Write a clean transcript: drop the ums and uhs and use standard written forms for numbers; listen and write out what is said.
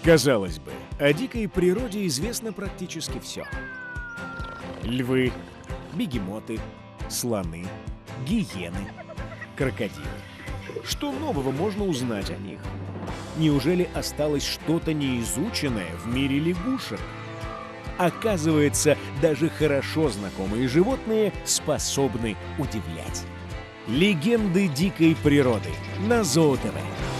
Казалось бы, о дикой природе известно практически все. Львы, бегемоты, слоны, гиены, крокодилы. Что нового можно узнать о них? Неужели осталось что-то неизученное в мире лягушек? Оказывается, даже хорошо знакомые животные способны удивлять. Легенды дикой природы на ЗОО ТВ.